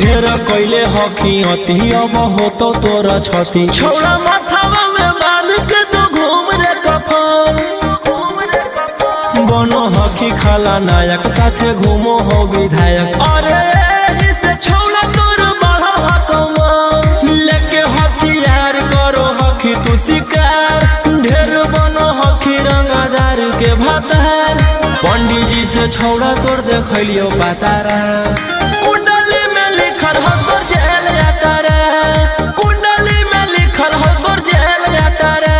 ढेर कैले हकी अति अब हो तो तोरा छती छोड़ा माथावा में बाल के तो घूम रे कफन बनो हकी खाला नायक साथे घूमो हो विधायक अरे जिसे छोड़ा तोर बढ़ा हकवा लेके हथियार करो हकी तू शिकार ढेर बनो हकी रंगदार के भातार पंडित जी से छोड़ा तोर देखलियो पातारा कुंडली में लिखल हो तोर जेल जाता रे कुंडली में लिखल हो तोर जेल जाता रे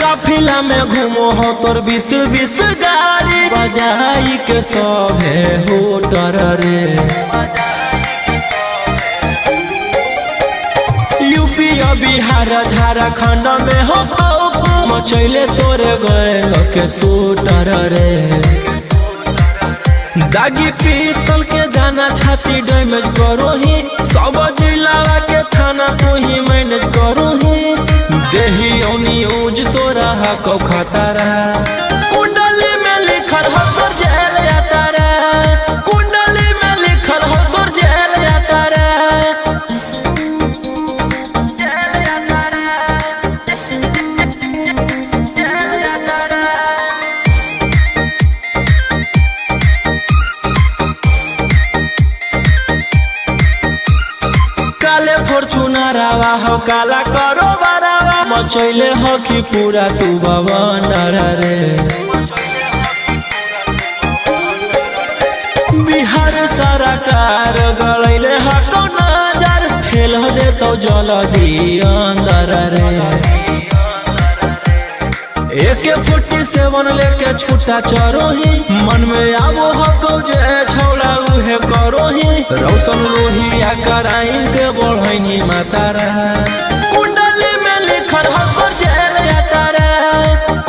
काफिला में घूमो हो तोर 20 गाड़ी बजाई के सभे होटर रे यूपी बिहार झारखंड में हो खौफ मचैले तोरे गैंग के शूटर रे दागी पीतल के दाना छाती डैमेज करो ही सब जिला के थाना तू ही मैनेज करो ही देही न्यूज तोरा हको खतरा कुंडली में लिखल हो तोर जेल जाता रे कुंडली में लिखल हो तोर जेल जाता रे काले फॉर्च्यूनर आवा हो काला करो बरावा मचैले हो कि पूरा तू बवंडर रे बिहार सरकार गलैले हको नजर फेल दे तो जल्दी अंदर रे AK-47 लेके छूटा चरो ही मन में आवो हको जे छौड़ा उहे करो ही रौशन रोहिया कराई के बढ़ैनी मातारा कुंडली में लिखल हो तोर जेल जाता रे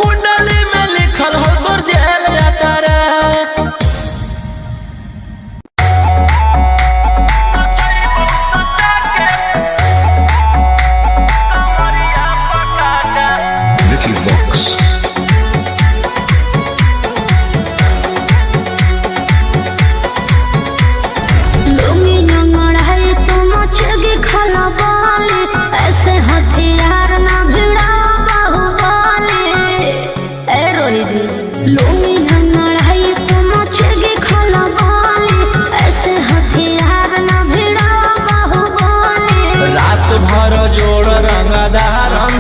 कुंडली में लिखल हो तोर जेल जाता रे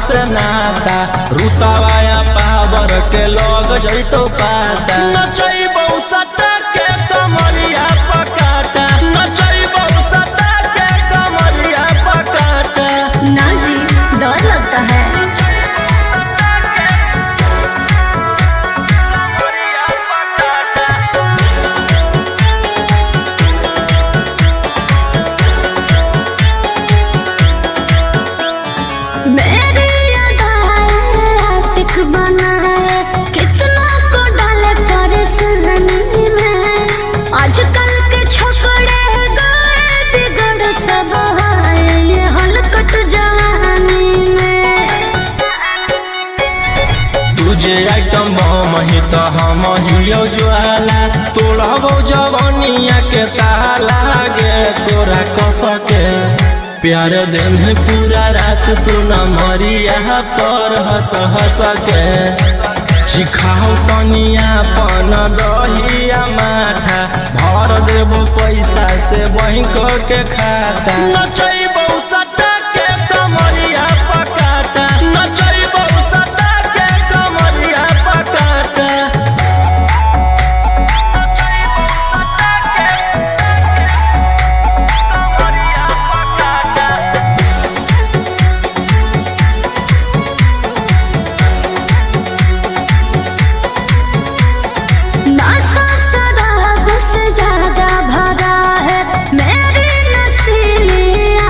से नाता रुतावाया पावर के लोग जैतो पाता नचैबौ सटा के कमरिया पकाटा नचैबौ सटा के कमरिया पकाटा ना जी डर लगता है कितना को डाले परेशानी में आजकल के छोकरे गए बिगड़ सब ये हलकट जवानी में तुझे आइटम बम ही तो हम हियो ज्वाला तोड़बो जवानिया के ताला गे तोरा कस के प्यार दिन पूरा रात तू न मरिया पर हंस हंस के चिखाओ तनिया पन दहिया माथा भर देबो पैसा से बैंक के खाता नचैबौ सटा के कमरिया पकाटा नचैबौ सटा के कमरिया पकाटा ज्यादा भरा है मेरी नसीलिया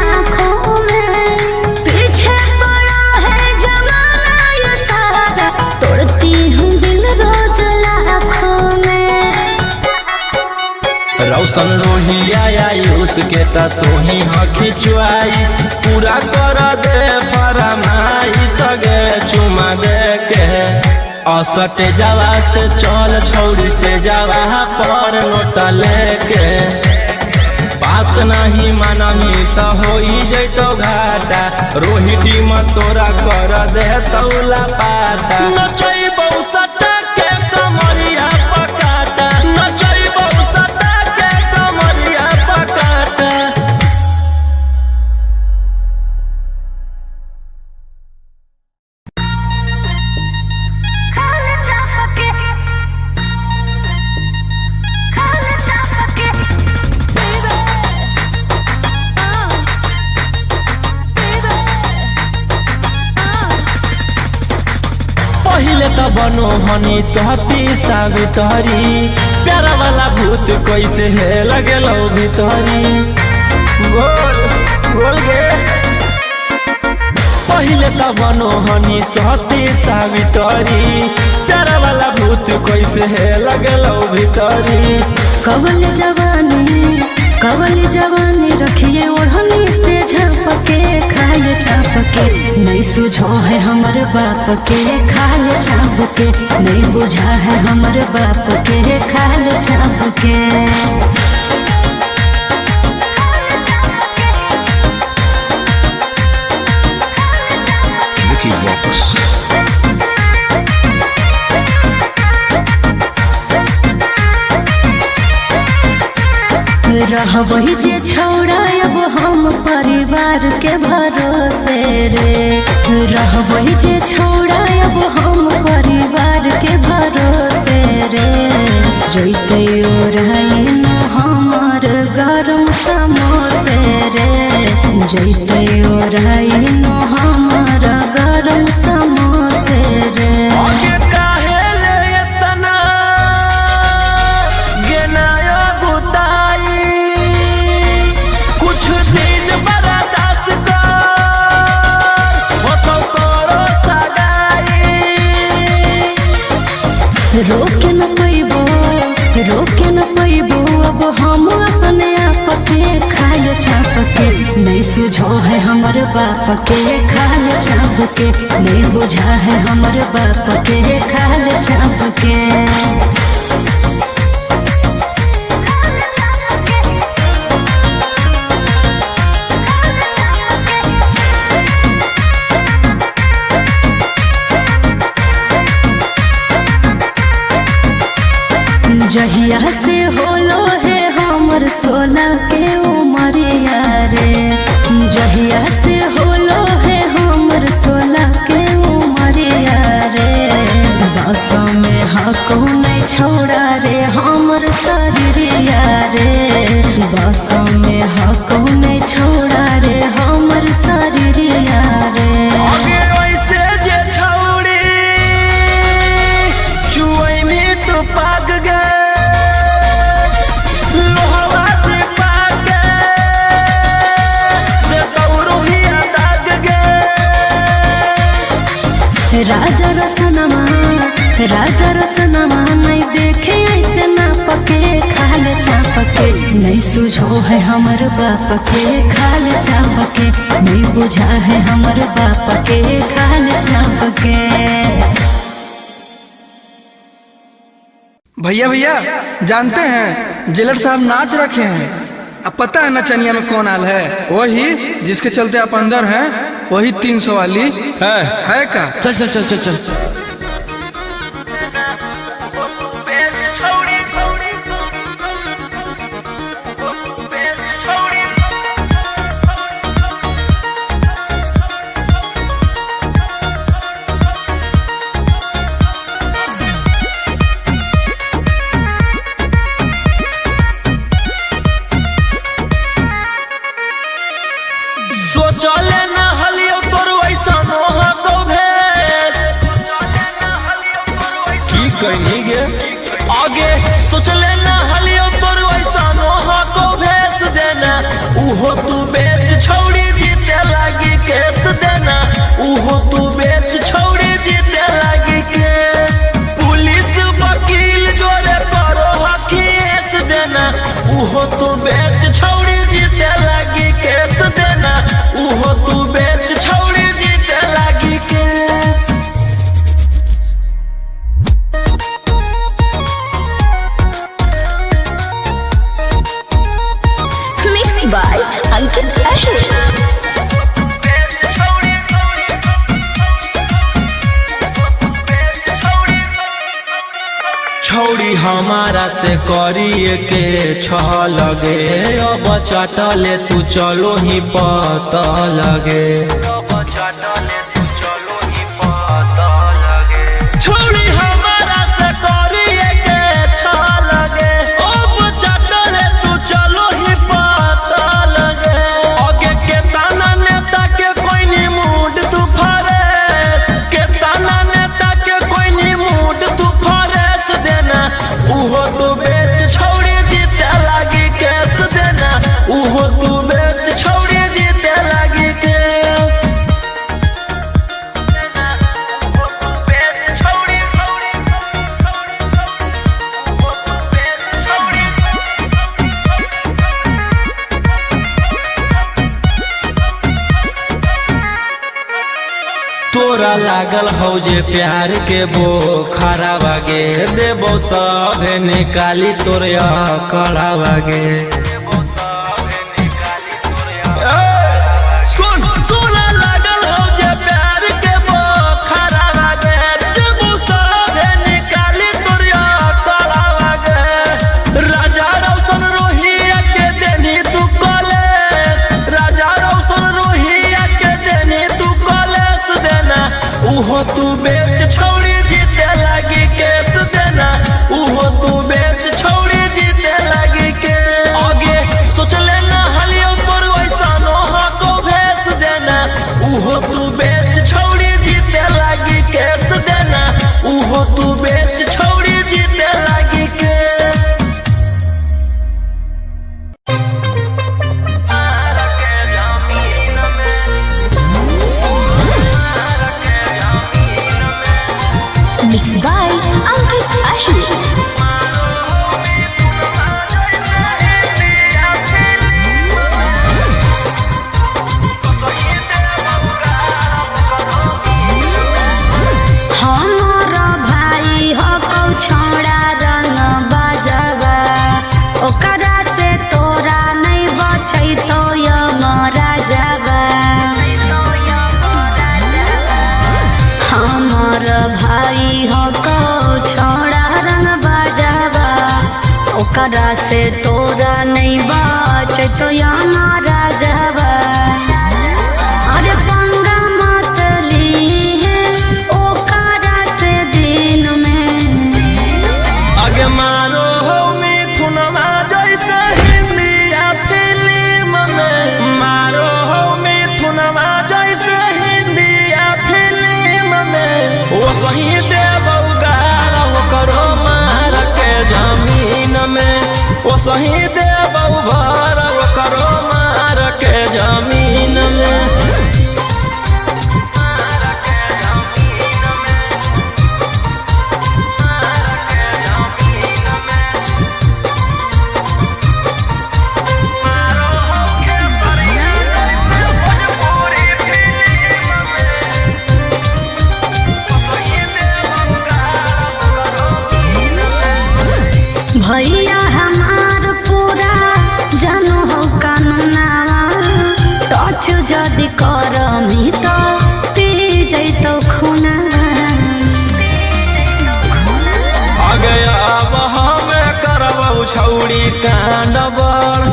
के ता तू ही हकी च्वाइस पूरा कर दे फरमाइश गे चुमा दे के असटे जावा से चल छौड़ी से जावा पर नोट लेके बात नहीं मानमी तो हो जैतो घाटा रोहिटी में तोरा कर दे तौला पाता नचैबौ सटा के कमरिया पकाटा नचैबौ सटा के कमरिया पकाटा। पहिले त बनो हनी सहती सावित्री प्यारा वाला भूत कैसे है लगेलो भितरी बोल बोल गे पहिले त बनो हनी सहती सावित्री प्यारा वाला भूत कैसे है लगेलो भितरी। कवल जवानी रखिए ओढ़नी से झपके खाए छापके नहीं सुझो है हमर बाप के खाए छापके नहीं बुझा है हमर बाप के खाए छापके। रहबही जे छौड़ा अब हम परिवार के भरोसे रे रहबही जे छौड़ा अब हम परिवार के भरोसे रे जैते ओढ़ाई न हमर गरम समोसे रे जैते ओढ़ाई न हमर गरम समोसे रे। रोके न पैबो अब हम अपने आप के खाए छापके नहीं सुझो है हमर बाप के खाए छापके नहीं बुझा है हमर बाप के खाए छापके। जहिया से होलो है हमर 16 के उमरिया रे जहिया से होलो है हमर 16 के उमरिया रे बस में हको नहीं छोड़ा रे हमर शरीरिया रे बस में हको नहीं छोड़ा रे हमर शरीरिया रे। राजा रसनमा नहीं देखे ऐसे ना पके खाले छापके नहीं सुझो है हमर बाप के खाले छापके नहीं बुझा है हमर बाप के खाले छापके। भैया भैया जानते हैं जेलर साहब नाच रखे हैं। अब पता है नचनिया में कौन आल है? वही जिसके चलते आप अंदर हैं, वही 300 वाली है का? चल चल चल चल चल सोचले न हलियो तोर वैसा नोह को भेस की कहनी गे आगे सोचले न हलियो तोर वैसा नोह को भेस देना उहो तू बेच छौड़ी जीते लागी केस देना उहो तू बेच छौड़ी जीते लागी केस पुलिस वकील जोरे करो हकीस देना उहो तू बेच छौड़ी जीते अंकित अहिर। छौड़ी हमारा से करिए के लगे, अब चटले तू चलो ही पता लगे। छौड़ी हमारा से करिए के लगे, अब चटले तू चलो ही पता लगे। आगे के ताना नेता के कोई नी मूड तू फरेस, के ताना नेता के कोई नी मूड तू फरेस देना। उहो तू बेच छौड़ी जीते लागी केस देना, उहो तू बेच छौड़ी जीते लागी केस। तोरा लागल हो जे प्यार के बोखरा बागे, देबो सभे निकाली तोरिया कड़ा बागे। सुन, तोरा लागल हो जे प्यार के बोखरा बागे, देबो सभे निकाली तोरिया कड़ा बागे। राजा रोशन रोहिया के देनी तू कॉलेज, राजा रोशन रोहिया के देनी तू कॉलेज देना। उहो तू बेच छौड़ी जीते लागी केस देना, उहो तू बेच छौड़ी जीते लागी केस। आगे सोचले ना हलियो तोर वैसा नोहा को भेस देना, उहो तू बेच छौड़ी जीते लागी केस देना, उहो तू बेच छौड़ी जीते लागी केस। Mixed by अंकित अहिर। हमारा भाई हो कौ छोड़ा रंग बजवा, ओकरा से तोरा नहीं बचै तो यमरा जवा। हमार भाई हो कौ छोड़ा रंग बजवा, ओकरा से तोरा नहीं बचै तो यमरा जवा। अरे पंगा मत लीहे ओकरा से दिन में, आगे मारो हो मिथुनमा जैसे हिंदिया फिल्म में, मारो हो मिथुनमा जैसे हिंदिया फिल्म में। वो सही देबौ गारा करो मार के जमीन में, वो सही देबौ भर करो मार के जमीन में। भैया हमार पूरा जानो हो कानूनावा, टच जदि करमी तो पी जैतो खूनावा। आगे अब हमें करबौ छौड़ी कांड बड़,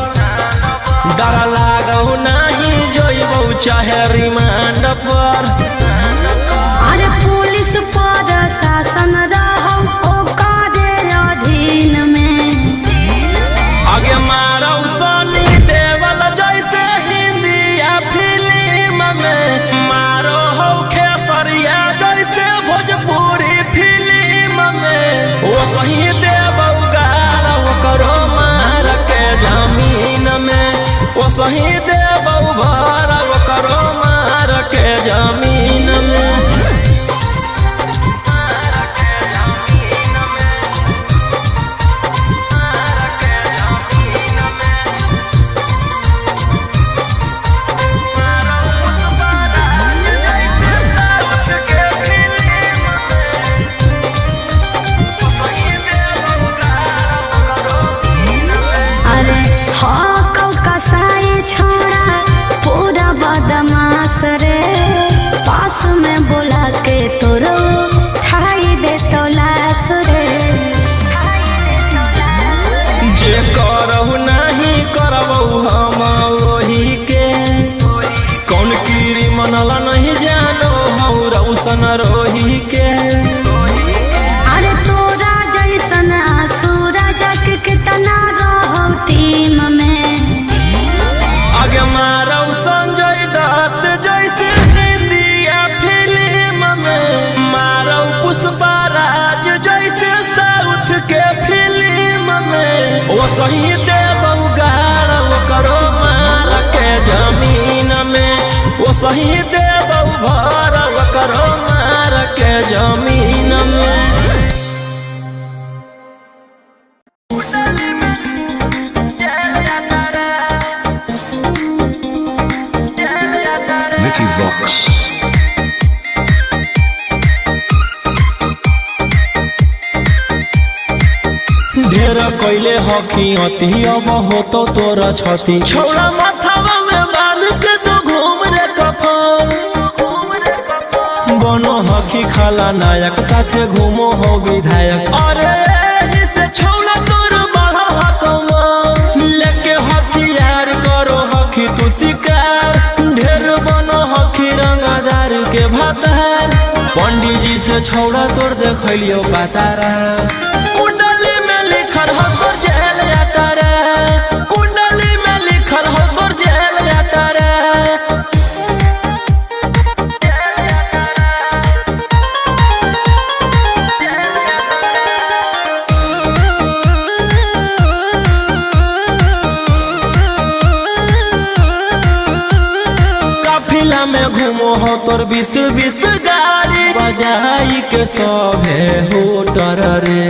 डर लागौ नहीं जोइबौ चाहे रिमांड पर। अरे पुलिस पर शासन रहो ओकरे अधीन में, आगे मारौ सनी देवल जैसे हिंदिया फिल्म में, मारो हो खेसरिया जैसे भोजपुरी फिल्म में। वो सही देबौ गारा करो मार के जमीन में, वो सही देबौ भर करो मार के जमीन में। अरे हाँ कौ कसाई छो वो सही देव उगाड़ करो मार के जमीन में, वो सही देव भर करो मार के जमीन में। Vicky Vox. ढेर कैले हकी अति अब हो तो तोरा छती, छौड़ा माथावा में बांध के तो घूम रे कफन। बनो हकी खाला नायक साथे घूमो हो विधायक, अरे इसे छौड़ा तोर बढ़ा हकमा लेके हथियार करो हकी तू शिकार। ढेर बनो हकी रंगादार के भातार, पंडित जी से छौड़ा तोर देखलियो पातारा। कुंडली में लिखल हो तोर जेल जाता रे, कुंडली में लिखल हो तोर जेल जाता रे। काफिला में घूमो हो तोर 20-20 गाड़ी, बजाई के सभे होटर रे।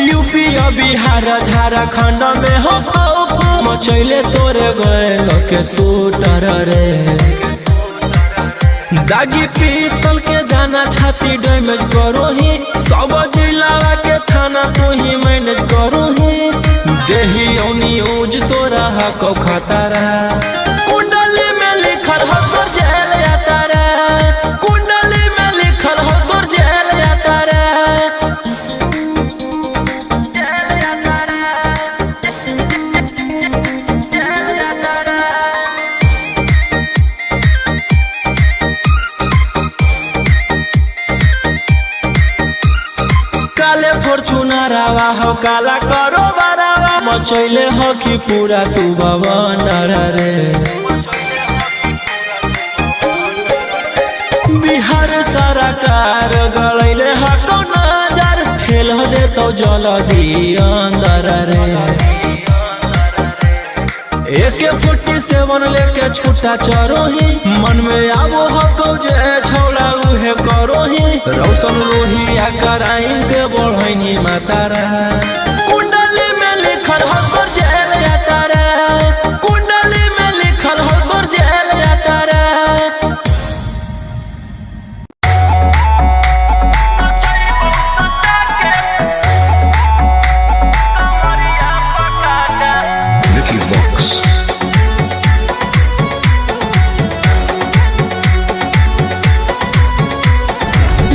यूपी बिहार झारखंड में हो खौफ, मचैले तोरे गए के शूटर रे। दागी पीतल के दाना छाती डैमेज करो ही, सब जिला के थाना तू ही मैनेज करो ही। देही औनी ऊज तोरा हको खतरा, कुंडली में लिखल हो तोर जेल जाता रे, कुंडली में लिखल हो तोर जेल जाता रे। काले फॉर्चूनरवा हो काला करो बरावा, मचैले हो कि पूरा तू भवन रे। बिहार सरकार गलैले हको नजर, फेल हो दे तो जल्दी अंदर रे। AK-47 लेके छूटा चरो ही, मन में आवो हको जे छौड़ा उहे करो ही। रौशन लोहिया कराइन के बढ़ैनी मातारा, कुंडली में लिखल हो तोर जेल जाता रे, कुंडली में लिखल हो तोर जेल जाता रे। Vicky Vox.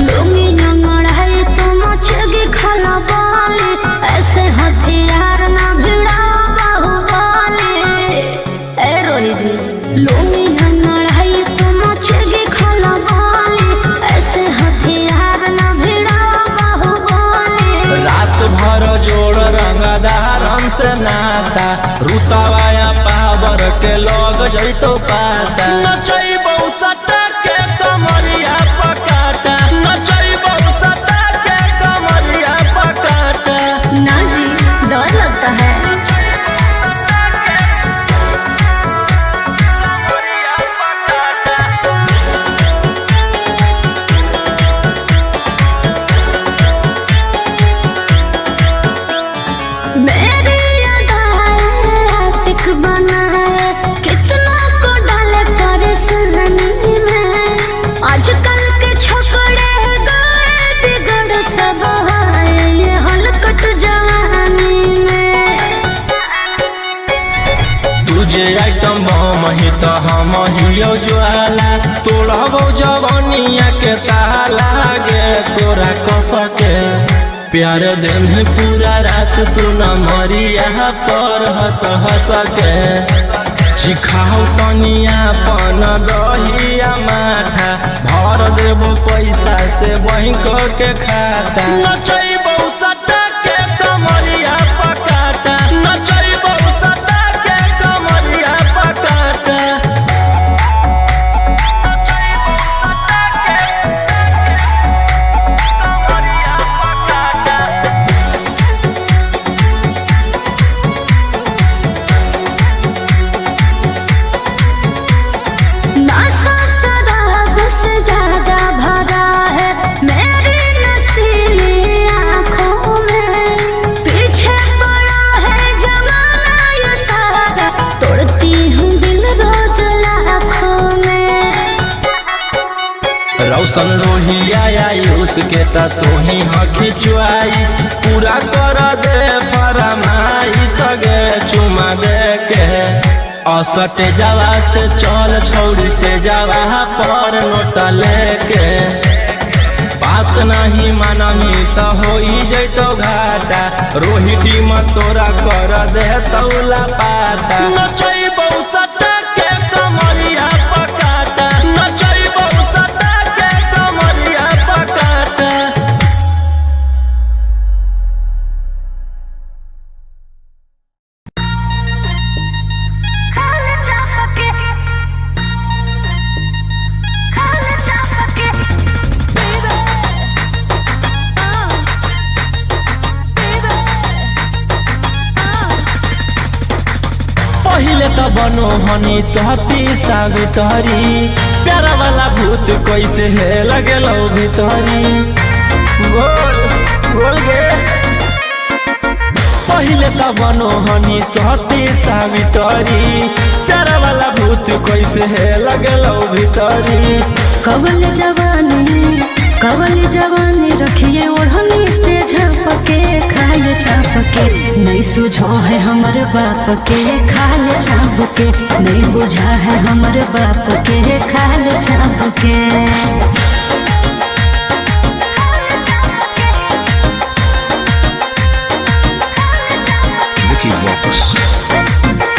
लुंगी नंगड़ाई तो मचगी खला बाले, ऐसे हथियार ना भिड़ा बाहुबले। ए रोही जी लुंगी नंगड़ाई तो मचगी खला बाले, ऐसे हथियार ना भिड़ा बाहुबले। रात भर जोड़ रंगदारन से नाता, रुतवाया पावर के लोग जैतो पाता। नचैबौ सटा के कमरिया पकाटा, नचैबौ सटा के कमरिया पकाटा। ना जी डर लगता है। मेरी अदाएं आशिक बनाए, कितना को डाले परेशानी में। आजकल के छोकरे गए बिगड़ सब है, ये हलकट जवानी में। तुझे आइटम बम ही तो हम हियो ज्वाला, तोड़बो जवनिया के ताला गे तोरा कस के। प्यार दिन पूरा रात तू न मरिया पर हंस हंस के। चिखाओ तनिया पन दहिया माथा, भर देबो पैसा से बैंक के खाता। नचैबौ सटा के कमरिया पकाटा, नचैबौ सटा के कमरिया पकाटा। रोशन रोहिया आयुष के त तोही हकी च्वाइस पूरा कर दे फरमाइश गे चुमा दे के असटे जावा से चल छौड़ी से जावा पर नोट लेके बात नहीं मानमी त होई जैतो घाटा रोहिटी में तोरा कर दे तौला पाता नचैबौ सटा के कमरिया पकाटा नचैबौ सटा के कमरिया पकाटा। पहिले त बनो हनी सहती सावित्री प्यारा वाला भूत कैसे है लगेलो भीतरी बोल बोल गे पहिले त बनो हनी सहती सावित्री प्यारा वाला भूत कैसे है लगेलो भीतरी। कवल जवानी रखिए ओढ़नी से झपके खाल चाप के नहीं सुझो है हमर बाप के खाल चाप के नहीं बुझा है हमर बाप के खाल चाप के। Vicky Vox.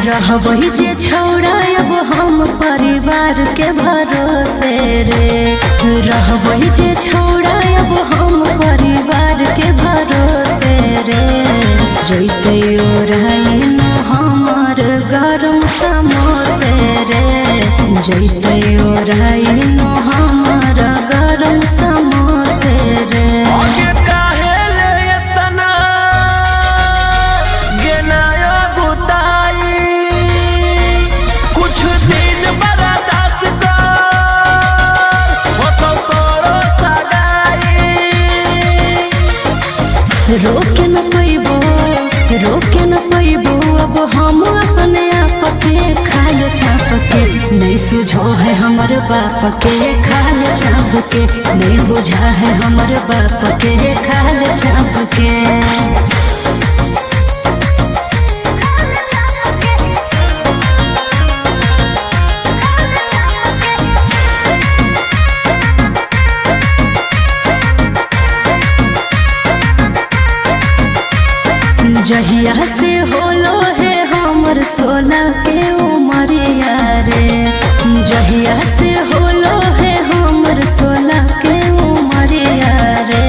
रहबही जे छौड़ा अब हम परिवार के भरोसे रे रहबही जे छौड़ा अब हम परिवार के भरोसे रे जैते ओराई न हमर गरम समोसे रे जैते ओराई न हमर गरम समोसे रे। रोके न पैबो अब हम अपने आप के खाल चाप के नहीं सुझो है हमर बाप के खाल चाप के नहीं बुझा है हमर बाप के खाल चाप के। जहिया से होलो है हमर 16 के उमरिया रे जहिया से होलो है हमर 16 के उमरिया रे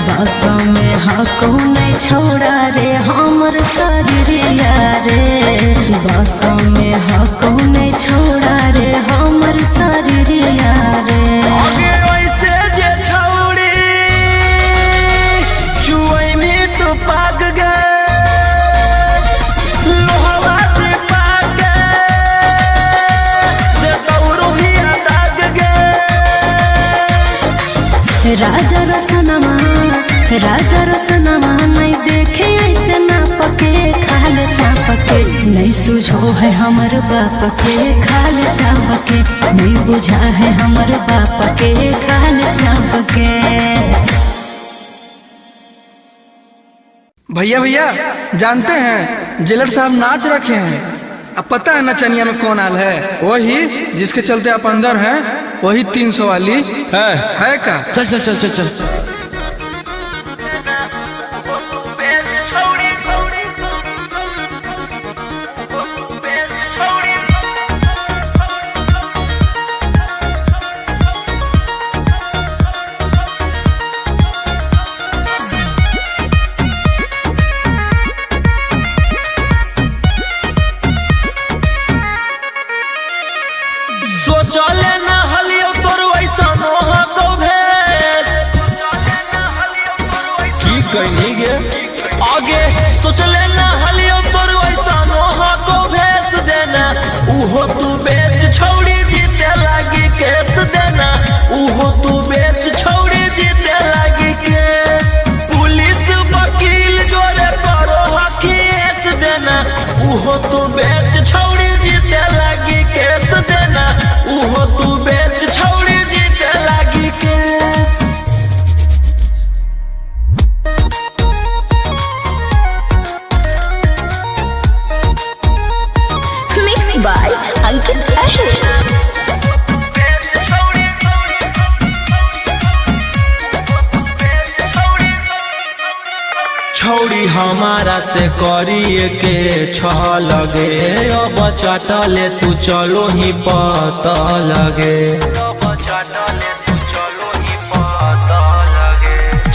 बस में हको नहीं छोड़ा रे हमर शरीरिया रे बस में हको नहीं छोड़ा रे हमर शरीरिया रे। राजा रसनमा नहीं देखे ऐसे ना पके खाल चाप के नहीं सुझो है हमर बाप के खाल चाप के नहीं बुझा है हमर बाप के खाल चाप के। भैया जानते हैं जेलर साहब नाच रखे हैं। अब पता है नचनिया में कौन आल है? वही जिसके चलते आप अंदर हैं, वही 300 वाली है का? चल चल चल चल चल सोचले ना हलियो तोर वैसा नोह को भेस छौड़ी हमारा से करिए के लगे अब चटले तू चलो ही पता लगे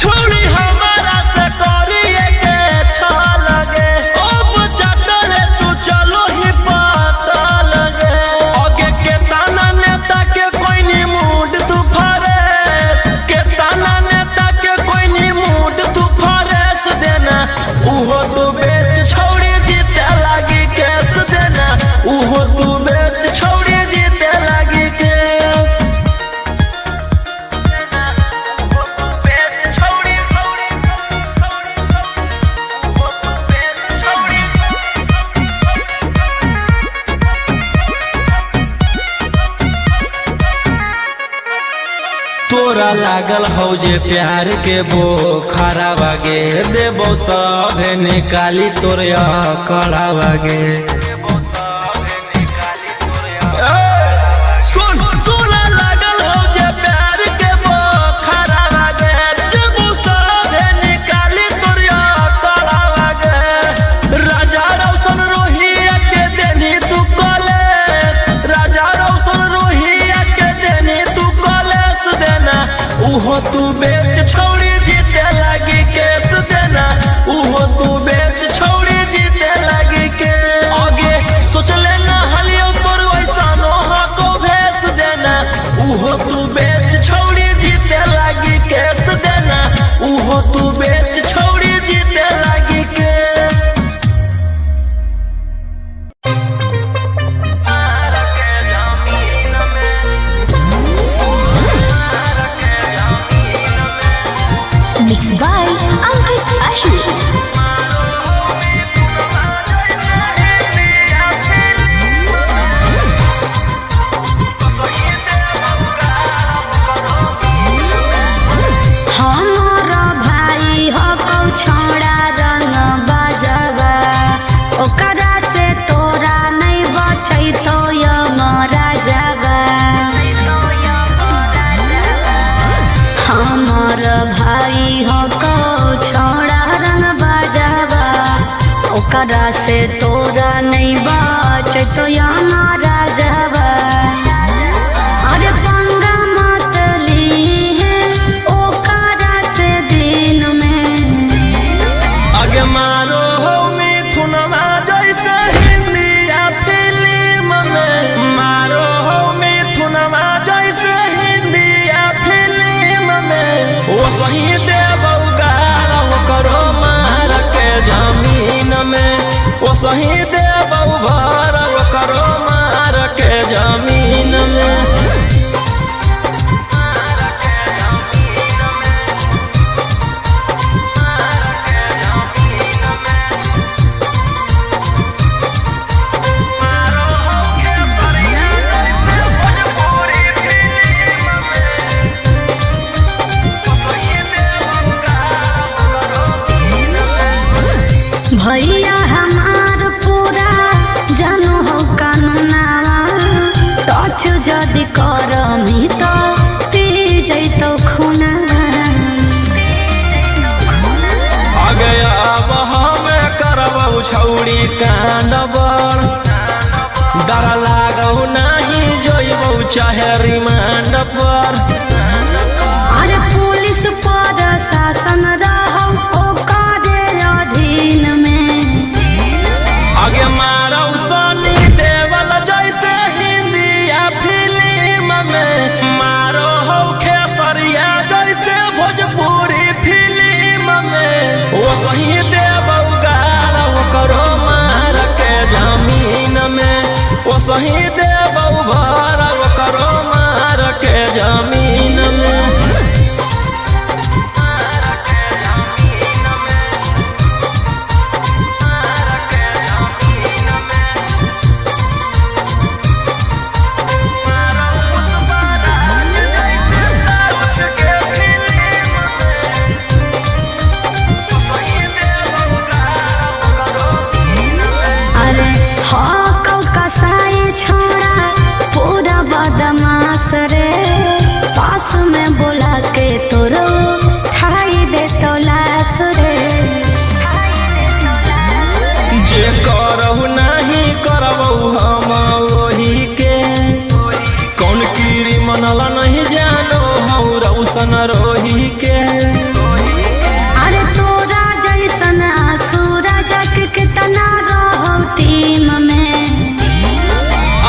छौड़ी हमारा से करिए के लगे अब चटले तू चलो ही पता लगे आगे के ताना नेता के कोई नी मूड तू फरेस के ताना नेता के कोई नी मूड तू उहो तू बेच छौड़ी जीते लागी केस देना उहो तू बेच छौड़ी जीते लागी केस तोरा लागल हो जे प्यार के बोखरा बागे देबो सभे निकाली तोरे कड़ा बागे सुन तोरा लागल हो जे प्यार के बोखरा बागे देबो सभे निकाली तोरे कड़ा बागे राजा रौशन रोहिया के देनी तू कॉलेज राजा रौशन रोहिया के देनी तू कॉलेज देना उहो तू बेच छौड़ी जीते लागी केस देना उहो तू बेच छौड़ी जीते लागी के आगे सोच लेना हलियो तोर वैसा नोहा को भेस देना उहो तू बेच छौड़ी जीते लागी केस देना उहो तू बेच छौड़ी जीते लागी केस Mixed by Ankit Ahir. हमारा भाई हो कौ छोड़ा रंग बजवा ओकरा से तोरा नहीं बचै तो यमरा जावा हमार भाई हो कौ छोड़ा रंग बजवा ओकरा से तोरा नहीं बचै तो यमरा जावा अरे पंगा मत लीहे ओकरा से दिन में आगे मारो हो मिथुनमा जैसे हिंदी या फिल्म में मारो हो मिथुनमा जैसे हिंदी या फिल्म में वो सही देबौ गारा वो करो मार के जमीन में वो सही देबौ भर वो करो मार के जमीन में भैया हमार पूरा जानो हो कानूनावा टच जदि करमी तो पी जैतो खूनावा आगे अब हमें करबौ छौड़ी कांडबर डर लागौ नहीं जोइबौ चाहे रिमांड पर अरे पुलिस पर शासन रहौ ओकरे अधीन में आगे मारौ सनी देवल जैसे हिंदी या फिल्म में मारो हो खेसरिया जैसे भोजपुरी फिल्म में वो सही देबौ गारा वो करो मार के जमीन में वो सही देबौ भर वो करो मार के जमीन में ऐसन रोही के। अरे तोरा जैसन सूरज के तना रहो टीम में।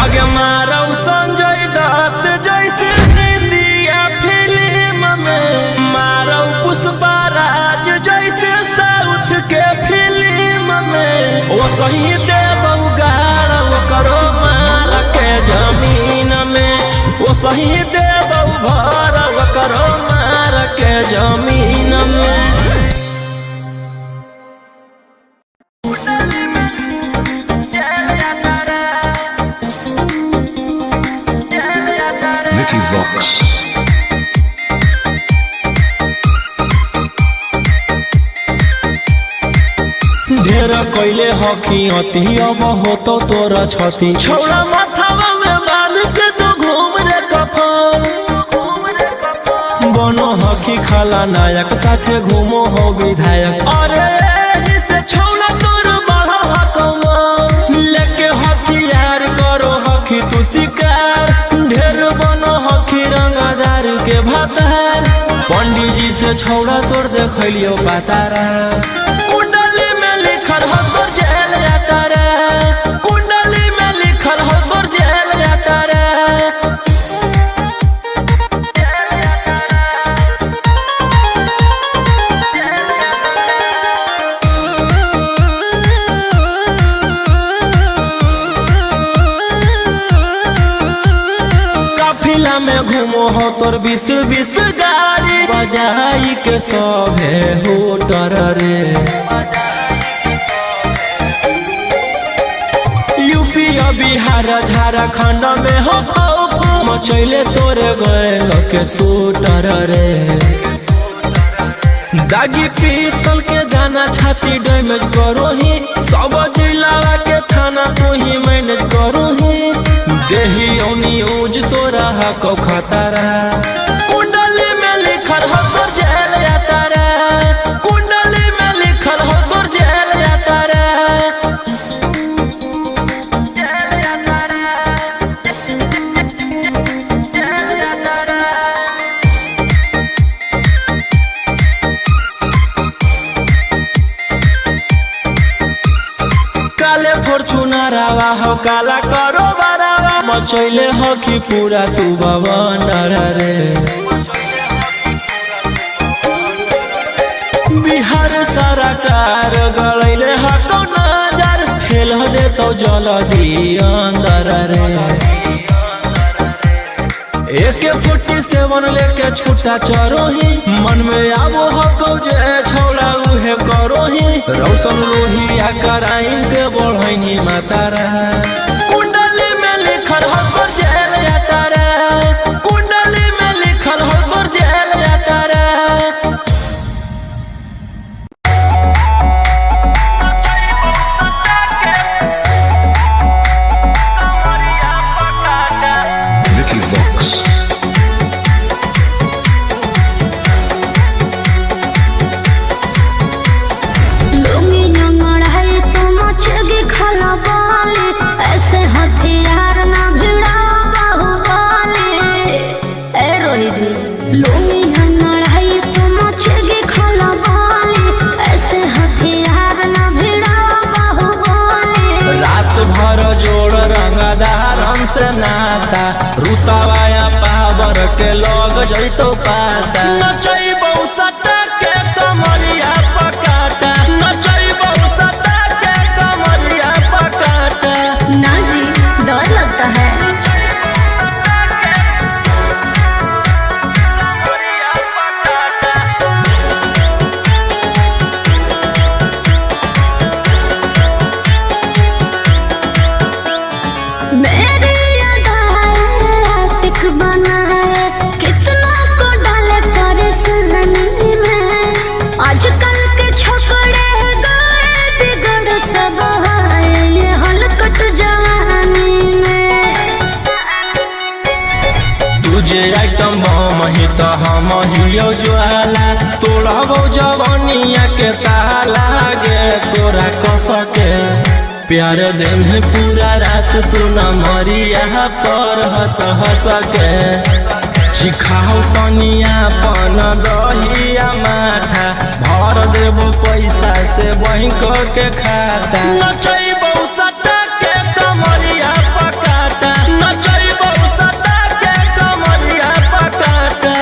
आगे मारो संजय दत्त जैसे इंडिया फिल्म में, मारो पुष्पराज जैसे साउथ के फिल्म में। वो सही देव उगाड़ वो करो मार के जमीन में, वो सही देव भर वो करो मार के जमीन में। Vicky Vox. ढेर कैले हकी अति अब हो तो तोरा छती। छौड़ा माथावा में बाल के तो घूम रे कफन, बनो हकी खाला नायक साथे घूमो हो विधायक। अरे एही से छौड़ा तोर बड़ा हकमा, लेके हथियार करो हकी तू शिकार। ढेर बनो हकी रंगदार के भातार, पंडित जी से छौड़ा तोर देखलियो पातारा। कुंडली में लिखल हो तोर जेल जाता रे, कुंडली में लिखल हो तोर जेल जाता रे। काफिला में घूमो हो तोर 20-20 गाड़ी, बजाई के सभे होटर रे। यूपी बिहार झारखंड में हो खौफ, मचैले तोरे गैंग के शूटर रे। दागी पीतल के दाना छाती डैमेज करो ही, सब जिला के थाना तो ही मैनेज करो ही। देही औनी ऊज तोरा हको खतरा, कुंडली में लिखल हो तोर जेल जाता रे, कुंडली में लिखल हो तोर जेल जाता रे। काले फॉर्चूनरवा हो काला करो बरावा, मचैले हो कि पूरा तू बवंडर रे। बिहार सरकार गलैले हको नजर, फेल दे तो जल्दी अंदर रे। AK-47 लेके छूटा चरोही, मन में आबो हको जे छौड़ा उहे करोही। रौशन लोहिया कराइन के बढ़ैनी मातारा, कुंडली में लिखल हो तोर जेल जाता रे, कुंडली में लिखल हो तोर जेल जाता रे। Vicky Vox. लुंगी नंगड़ाई तो मचेगी खला बाले, ऐसे हथियार ना भिड़ा बाहुबली। ए रोही जी लुंगी नंगड़ाई तो मचेगी खला बाले, ऐसे हथियार ना भिड़ा बाहुबली। रात भर जोड़ रंगदार हमसे नाता, रुतवाया पावर के लग जैतो पाता। नचैबौ सटा के कमरिया पकाटा, नचैबौ सटा के कमरिया पकाटा। ना जी डर लगता है। मेरी अदाएं आशिक बनाए, कितना को डाले परेशानी में। आजकल के छोकरे गए बिगड़ सब है, ये हलकट जवानी में। तुझे आइटम बम ही तो हम हियो ज्वाला, तोड़बो जवानिया के ताला गे तोरा कस के। प्यार दिन है पूरा रात तू न मरिया पर हंस हंस के। चिखाओ तनिया पन दहिया माथा भर देबो पैसा से बैंक के खाता नचैबो सटा के कमरिया पकाटा नचैबो सटा के कमरिया पकाटा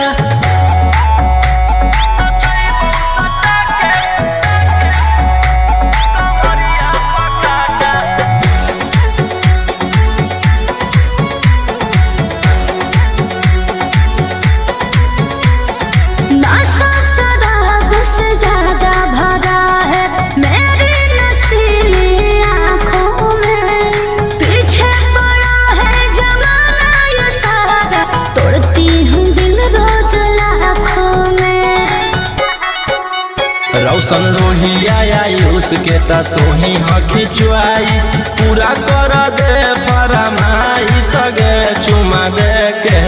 रौशन रोहिया आयुष के ता तोही हकी च्वाइस पूरा कर दे फरमाइश गे चुमा दे के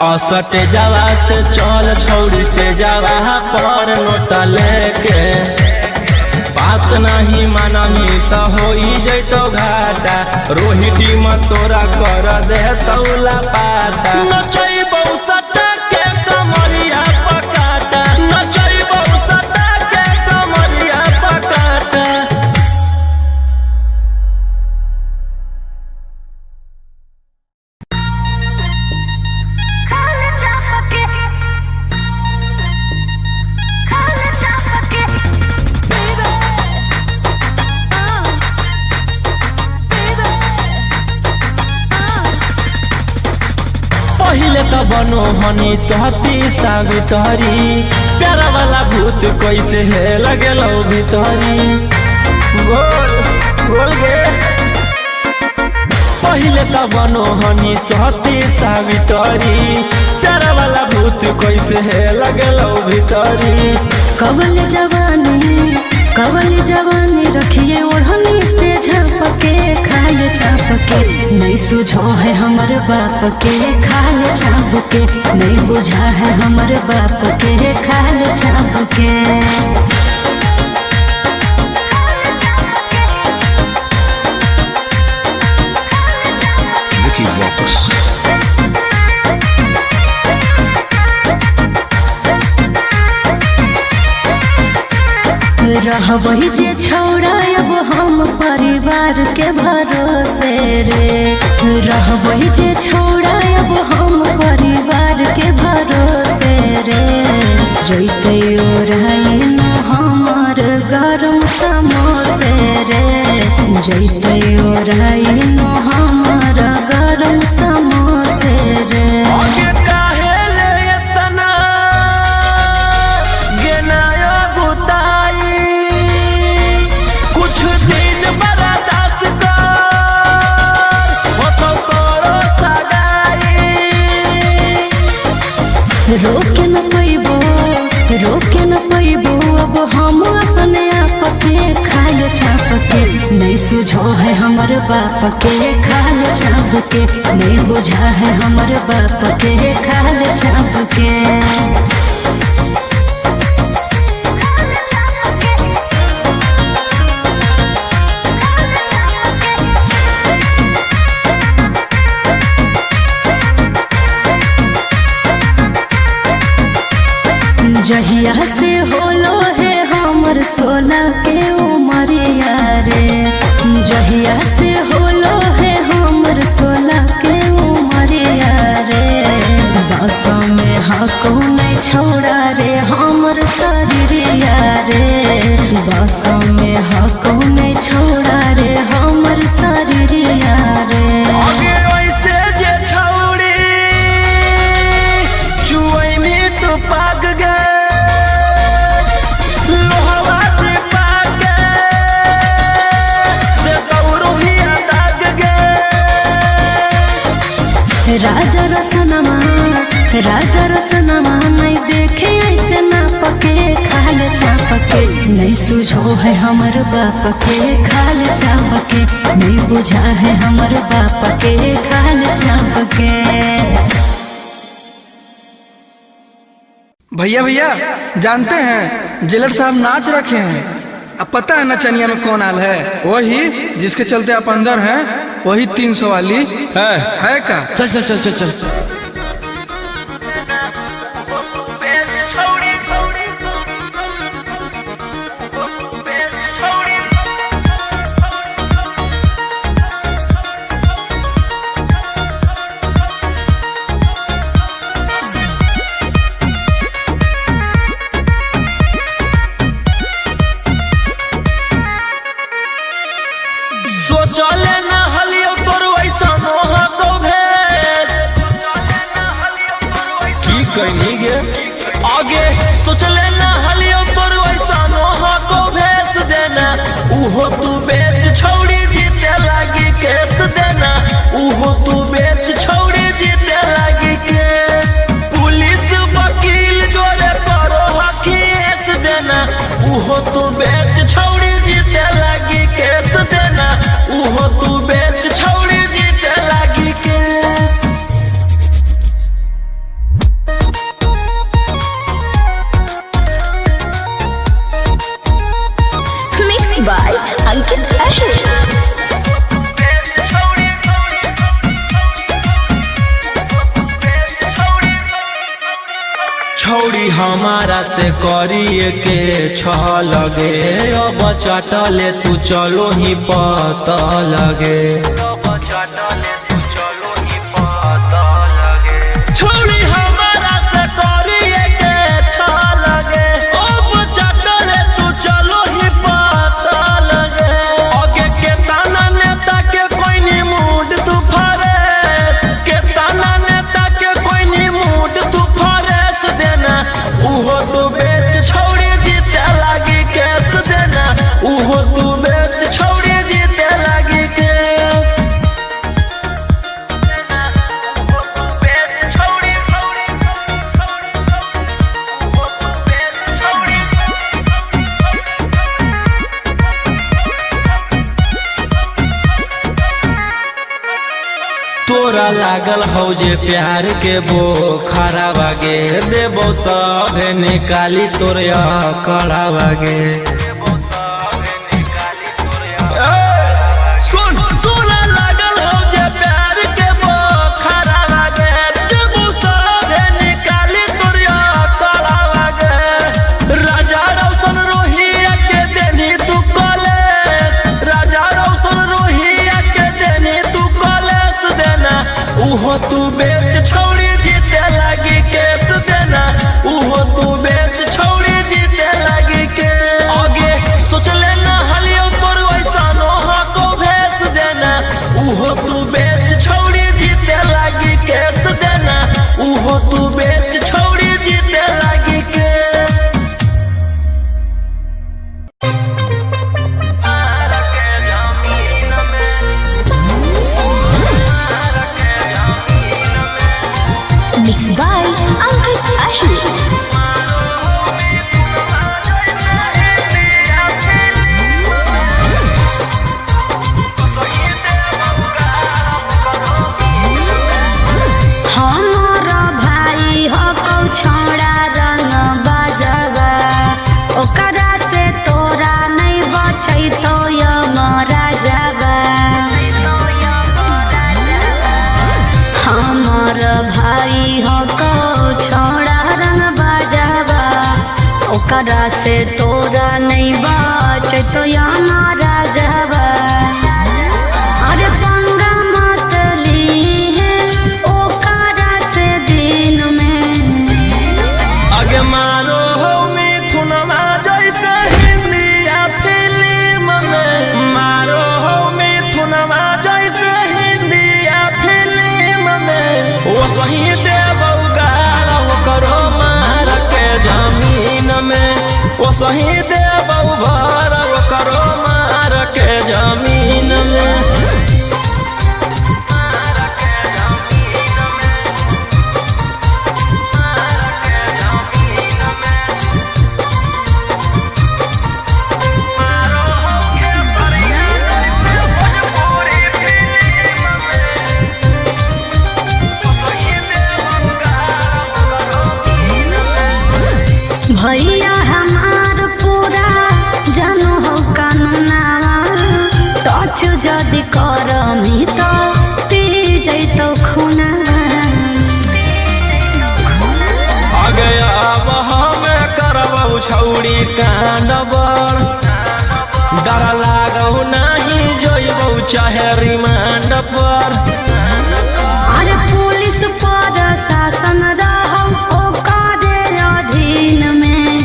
असटे जावा से चल छौड़ी से जावा पर नोटा लेके बात नहीं मानमी तो होई जैतो घाटा रोहिटी में तोरा कर दे तौला पाता नचैबो सटा के कमरिया पकाटा नचैबो सटा के कमरिया पकाटा पहिले त बनो हनी सहती सावित्री प्यारा वाला भूत कैसे है लगेलो भीतरी बोल बोल गे पहिले त बनो हनी सहती सावित्री प्यारा वाला भूत कैसे है लगेलो भीतरी कवल जवानी रखिए ओढ़नी से झपके खाए चापके नहीं सुझो है हमर बाप के खाल चापके नहीं बुझा है हमर बाप के खाल चापके Vicky Vox. रहबही जे छौड़ा अब हम परिवार के भरोसे रे रहबही जे छौड़ा अब हम परिवार के भरोसे रे जैते ओराई न हमर गरम समोसे रे जैते ओराई न हमर गरम समोसे रे रोके न पैबो अब हम अपने आप के खाल चाप के नहीं सुझो है हमर बाप के खाल चाप के नहीं बुझा है हमर बाप के खाल चाप के जहिया से होलो है हमर सोना के उमरिया रे जहिया से होलो है हमर सोना के उमरिया रे बस में हको नहीं छोड़ा रे हमर शरीरिया रे बस में हको नहीं छोड़ा रे हमर शरीरिया रे राजा रसनमा नहीं देखे ऐसे ना पके खाल चापके नहीं सुझो है हमर बाप के खाल चापके नहीं बुझा है हमर बाप के खाल चापके। भैया भैया जानते हैं जेलर साहब नाच रखे हैं। अब पता है नचनिया में कौन आल है? वही जिसके चलते आप अंदर हैं, वही 300 वाली है का? चल चल चल चल चल सोच लेना हलियो तोर वैसा नोहा को भेस देना उहो तू बेच छोड़ी जीते लागी केस देना उहो तू बेच छोड़ी जीते लागी केस पुलिस वकील जोड़े करो हकीस देना उहो तू बेच छोड़ी जीते लागी केस देना उहो तू बेच छोड़ी जीते लागी केस। Mixed by Ankit Ahir. छोड़ी हमारा से करिए के छ लगे अब चटले तू चलो ही पता लगे छोड़ी हमारा से करिए के छ लगे अब चटले तू चलो ही पता लगे आगे के ताना नेता के कोई नी मूड तू फरेस के ताना नेता के कोई नी मूड तू फरेस देना उहो तू बेच छोड़ी जीते लागी केस देना उहो तू बेच छोड़ी जीते लागी केस। तोरा लागल हौ जे प्यार के बोखरा बागे देबो सब निकाली तोर कड़ा बागे सुन तोरा लागल हौ जे प्यार के बोखरा बागे देबो सब निकाली तोर कड़ा बागे राजा रौशन रोहिया के देनी तू कॉलेज राजा रौशन रोहिया के देनी तू कॉलेज देना उहो तू बेच छोड़ी जीते लागी केस देना उहो तू बेच छोड़ी जीते लागी केस आगे सोच लेना हलियो तोर वैसा नोहा को भेस देना उहो तू बेच छोड़ी जीते लागी केस देना उहो तू बेच छोड़ी जीते लागी केस। Mixed by Ankit Ahir. हमारा भाई हो कौ छोड़ा रंग बजवा ओकरा से तोरा नहीं बचै तो यमरा जवा हमार भाई हो कौ छोड़ा रंग बजवा ओकरा से तोरा नहीं बचै तो यमरा जवा अरे पंगा मत ली ओकरा से दिन में आगे मारो हो मिथुनमा जैसे हिंदिया फिल्म में मारो हो मिथुनमा जैसे हिंदिया फिल्म में वो सही देबौ गाल करो मार के जमीन में वो सही देबौ भर करो मार के जमीन में। भैया हमार पूरा जानो हो कानूनावा टच जदि करमी तो पी जैतो खुनावा आगे अब हमें करबौ छौड़ी कांड बड़ डर लागौ नहीं जोइबौ चाहे रिमांड पर अरे पुलिस पर शासन रहौ ओकरे अधीन में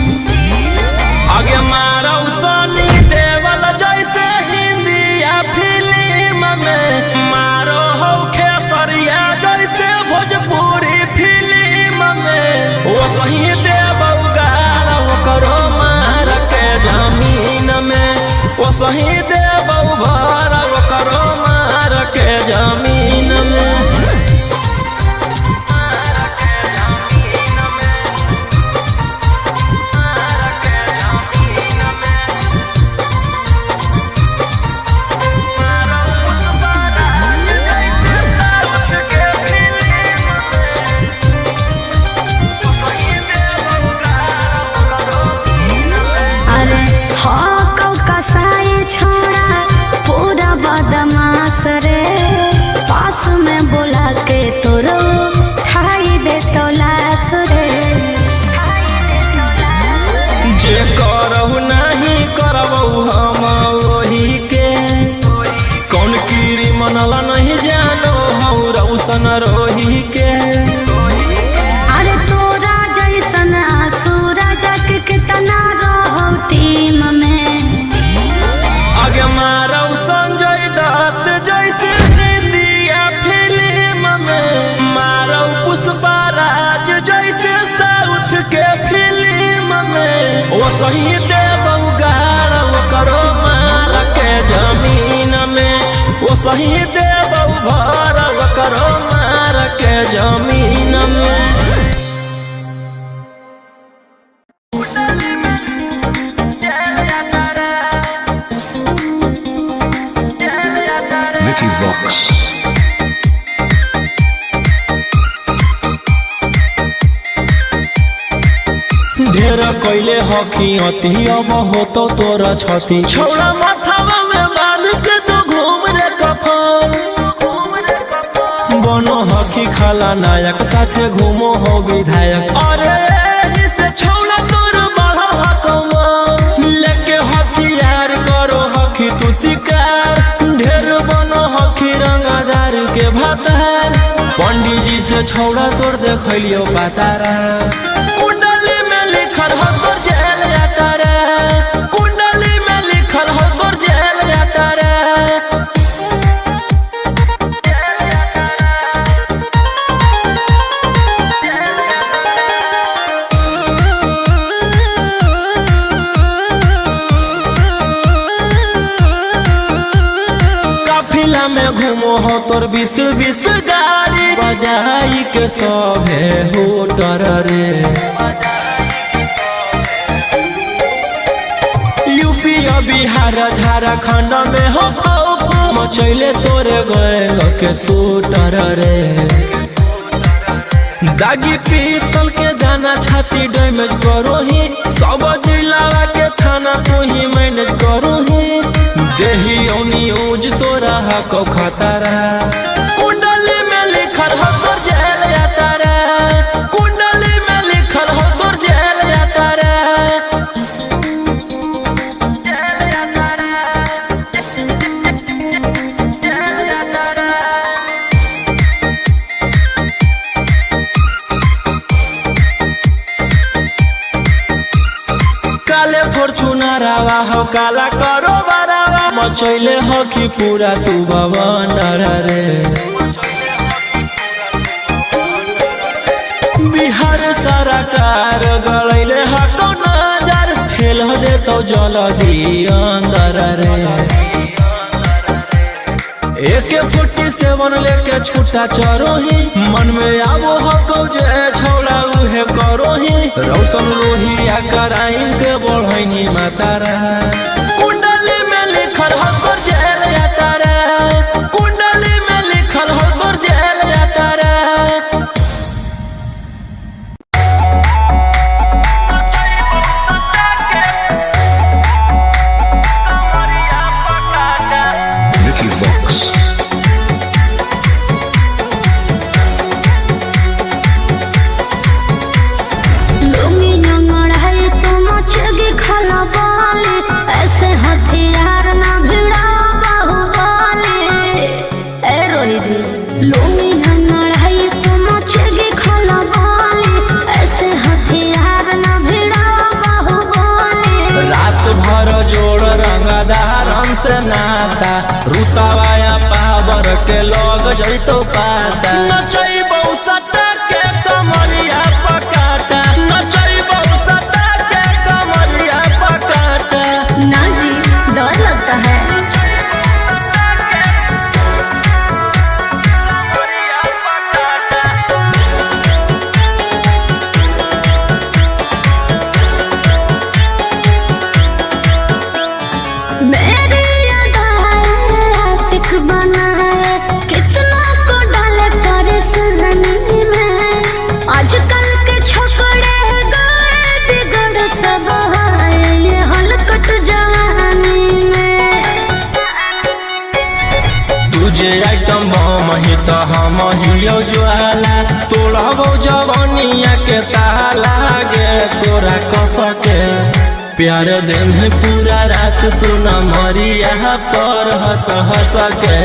आगे मारौ सनी देवल जैसे हिंदिया फिल्म में मारो हो खेसरिया जैसे भोजपुरी फिल्म में वो सही देबौ गाल सही देबौ भर करो मार के जमीन में। रे पास में बोला के तोरो ठाई दे तो लाश रे। जे करहु नहीं करबौ हम वही के कौन कीरी मनला नहीं जानो हौ रौशन रोही के। अरे तोरा जैसन सूरज के तना रहो टीम में आगे मारौ संजय दत्त जैसे इंडिया फिल्म में मारौ पुष्पराज जैसे साउथ के फिल्म में। ओ सही देबौ गाड़ करो मार के जमीन में। ओ सही देबौ भर करो मार के जमीन में। Vicky Vox. ढेर कैले हकी अति अब हो तो तोरा छती छौड़ा माथावा में बांध के तो घूम रे कफन बनो हकी खाला नायक साथे घूमो हो विधायक। अरे जिसे छौड़ा तोर बढ़ा हकवा लेके हथियार करो हकी तू शिकार ढेर बनो हकी रंगदार के भातार। पंडित जी से छौड़ा तोर देखलियो पातारा कुंडली में लिखल हो तोर जेल जाता रे। कुंडली में लिखल हो तोर जेल जाता रे। काफिला में घूमो हो तोर 20 गाड़ी बजाई के सभे होटर रे। यूपी बिहार झारखंड में हो खौफ मचैले तोरे गैंग के शूटर रे। दागी पीतल के दाना छाती डैमेज करो ही सब जिला के थाना तू ही मैनेज करो ही देही न्यूज तोरा हको खतरा। कुंडली में लिखल हो तोर जेल जाता रे। कुंडली में लिखल हो तोर जेल जाता रे। काले फॉर्च्यूनर आवा हो काला करो बरावा मचैले हो कि पूरा तू बवंडर रे। बिहार सरकार गलैले हको नजर फेल दे तो जल्दी अंदर रे। AK-47 लेके छूटा चरोही मन में आबो हको जे छौड़ा उहे करोही रौशन रोही आ कराइन के बढ़ैनी मातारा। कुंडली में लिखल हो तोर जेल जाता रे। कुंडली में लिखल हो तोर जेल जाता रे। Vicky Vox. लुंगी नंगड़ाई तो मचगी खला बाले ऐसे हथियार ना भिड़ा बाहुबली। ए रोही जी लुंगी नंगड़ाई तो मचगी खला बाले ऐसे हथियार ना भिड़ा बाहुबली। रात भर जोड़ रंगदारन से नाता रुतावाया पावर के लग जैतो पाता नचैबौ सटा के कमरिया पकाटा नचैबौ सटा के कमरिया पकाटा। ना जी डर लगता कस के प्यार दिन पूरा रात तू न मरिया पर हंस हंस के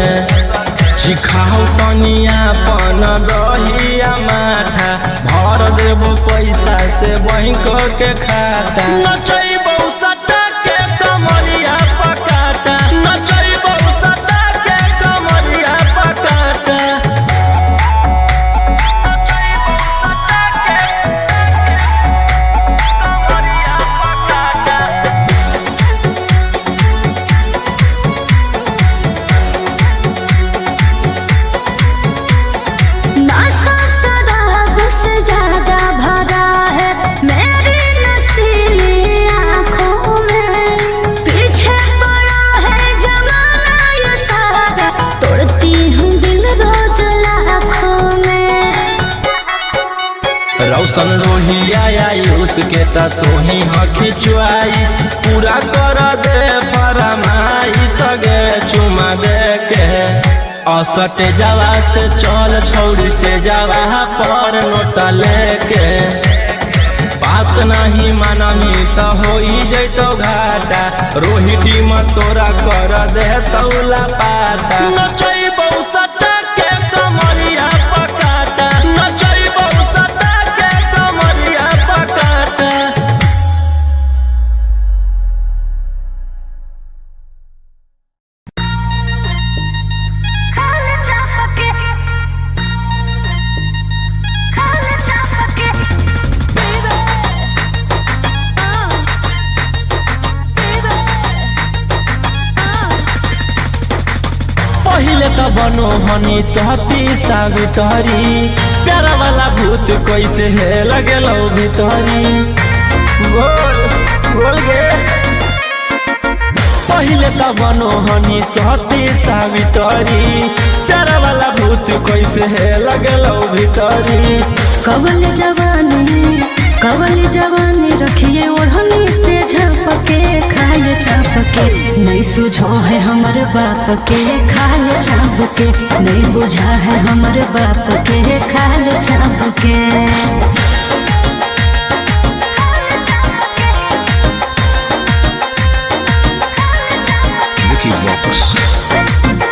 चिखाओ तनिया पन दहिया माथा भर देबो पैसा से बैंक के खाता नचैबो सटा के कमरिया पकाटा नचैबो सटा के कमरिया पकाटा रौशन रोहिया आयुष के ता तोही हखी च्वाइस पूरा कर दे फरमाइश गे चुमा दे के असटे जावा से चल छौड़ी से जावा पर नोट लेके बात नहीं मानमी तो होई जैतो घाटा रोहिटी में तोरा कर दे तौला पाता नचैबो सटा के कमरिया पकाटा नचैबो सटा के कमरिया पकाटा पहिले त बनो हनी सहती सावित्री प्यारा वाला भूत कैसे है लगेलो भीतरी बोल बोल गे पहिले त बनो हनी सहती सावित्री प्यारा वाला भूत कैसे है लगेलो भीतरी कवल जवानी रखिए ओढ़नी से झपके खाए छापके नहीं सुझो है हमर बाप के खाए छापके नहीं बुझा है हमर बाप के खाए छापके Vicky Vox.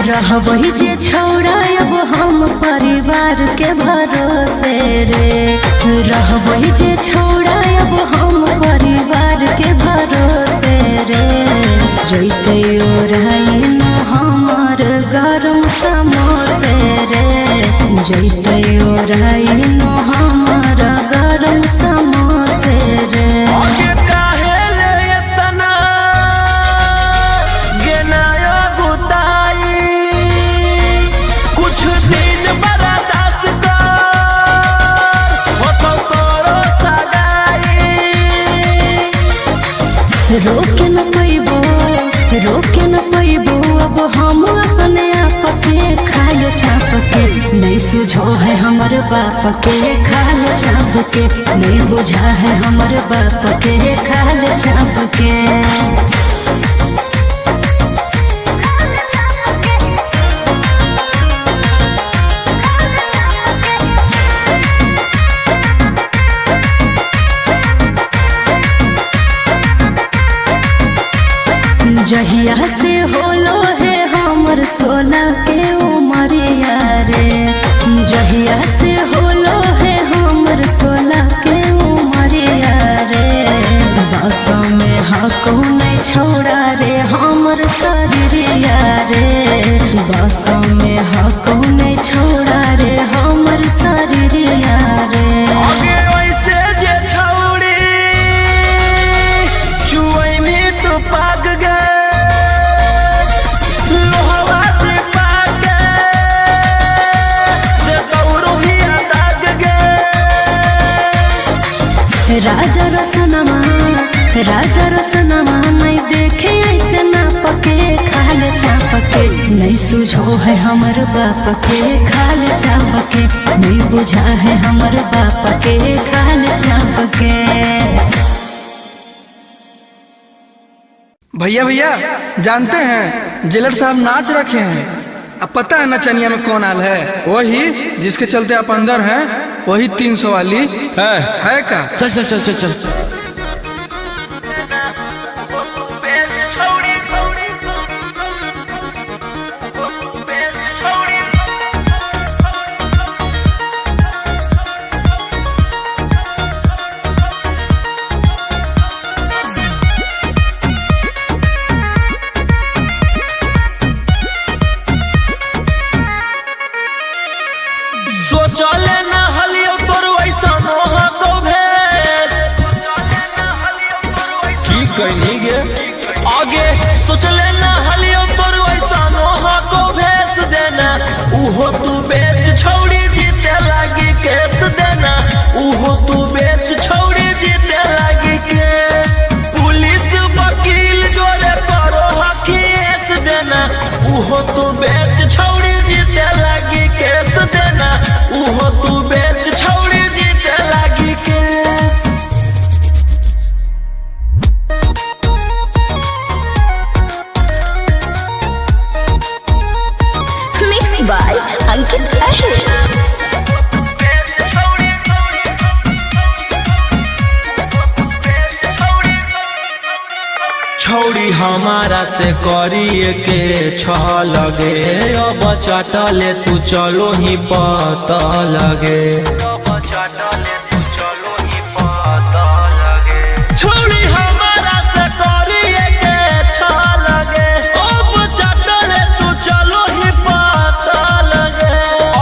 रहबही जे छौड़ा अब हम परिवार के भरोसे रे रहबही जे छौड़ा अब हम परिवार के भरोसे रे जैते ओढ़ाई न हमर गरम समोसे रे जैते ओढ़ाई न हमर गरम समोसे रे रोके न पैबो अब हम अपने आप के खाए छाप के नहीं सुझो है हमर बाप के खाए छाप के नहीं बुझा है हमर बाप के खाए छाप के जहिया से होलो है हमर 16 के उमरिया रे जहिया से होलो है हमर 16 के उमरिया रे बस में हको नहीं छोड़ा रे हमर शरीरिया रे बस में हको नहीं छोड़ा रे हमर शरीरिया रे राजा रसनमा नहीं देखे ऐसे ना पके खाले छापके नहीं सुझो है हमर बाप के खाले छापके नहीं बुझा है हमर बाप के खाले छापके। भैया भैया जानते हैं जेलर साहब नाच रखे हैं, अब पता है नचनिया में कौन आल है? वही जिसके चलते आप अंदर हैं, वही 300 वाली है का? चल चल चल चल चल। सोचले ना हलियो तोर वैसा नोहा को भेस की कहनी गे आगे सोचले ना हलियो तोर वैसा नोहा को भेस देना उहो तू बेच छौड़ी जीते लागी केस देना उहो तू बेच छौड़ी जीते लागी केस पुलिस वकील जोरे करो हकीस देना उहो तू बेच छौड़ी जीते लागी केस देना उहो तू बेच छौड़ी जीते लागी केस। मिक्स बाय अंकित अहिर। छौड़ी हमारा से करिए के छ लगे अब चटले तू चलो ही पता लगे छौड़ी हमारा से करिए के छ लगे अब चटले तू चलो ही पता लगे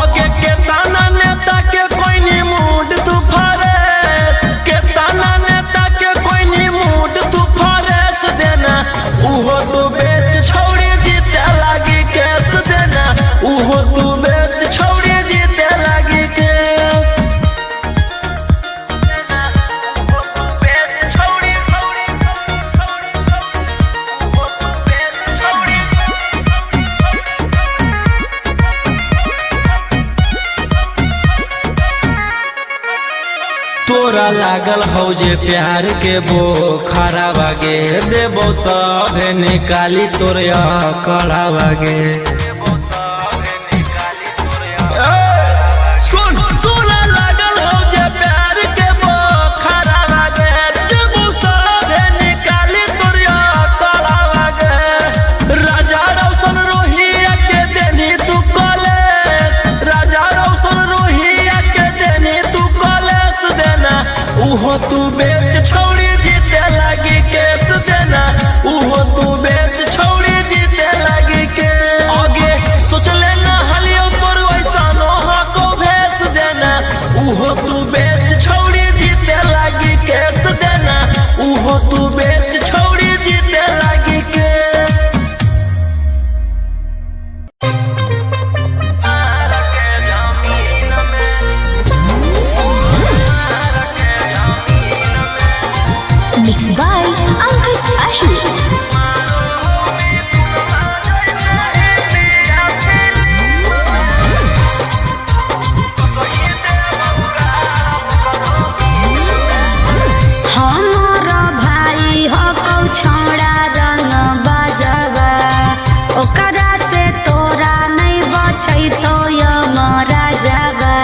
आगे के ताना नेता के कोई नी मूड तू फरेस के ताना नेता के कोई नी मूड तू फरेस देना उहो तू बेच छौड़ी जीते लागी केस देना उहो तू बेच छौड़ी जीते लागी केस। तोरा लागल हो जे प्यार के वो खरा बागे देबो सब निकाली तोरिया कड़ा बागे सुन तोरा लागल हो जे प्यार के वो खरा बागे देबो सब निकाली तोरिया कड़ा बागे राजा रौशन रोहिया के देनी तू कॉलेज राजा रौशन रोहिया के देनी तू कॉलेज देना उहो तू बेच छौड़ी जीते लागी केस देना उहो तू बेच छौड़ी जीते लागी केस आगे सोचले ना हलियो तोर वैसा नोहा को भेस देना उहो तू बेच छौड़ी जीते लागी केस देना उहो तू बेच छौड़ी जीते लागी केस। मिक्स बाय अंकित अहिर। हमारा भाई हो कौ छोड़ा रंग बजवा ओकरा से तोरा नहीं बचै तो यमरा जवा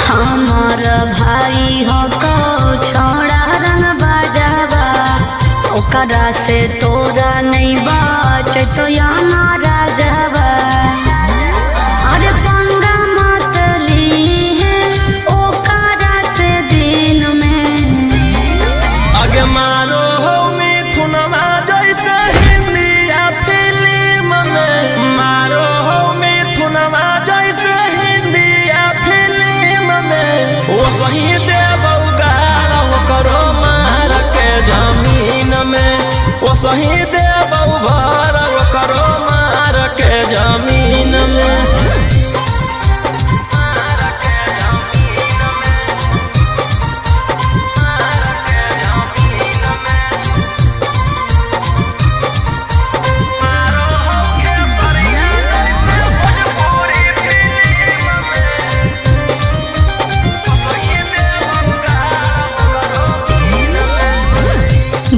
हमार भाई हो कौ छोड़ा रंग बजवा ओकरा से तोरा नहीं बचै तो यमरा जवा अरे पंगा मत लीहे ओकरा से दिन में आगे मारो हो मिथुनमा जैसे हिंदिया फिल्म में मारो हो मिथुनमा जैसे हिंदिया फिल्म में वो सही देबौ गारा करो मार के जमीन में वो सही देबौ भर करो मार के जमीन में।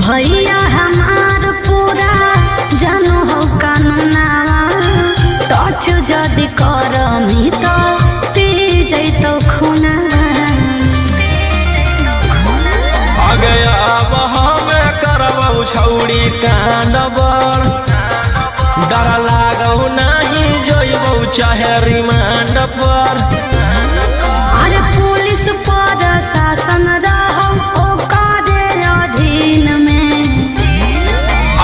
भैया हमार पूरा जानो हो चाहे रिमांड पर। अरे पुलिस पर शासन रहो ओकरे अधीन में।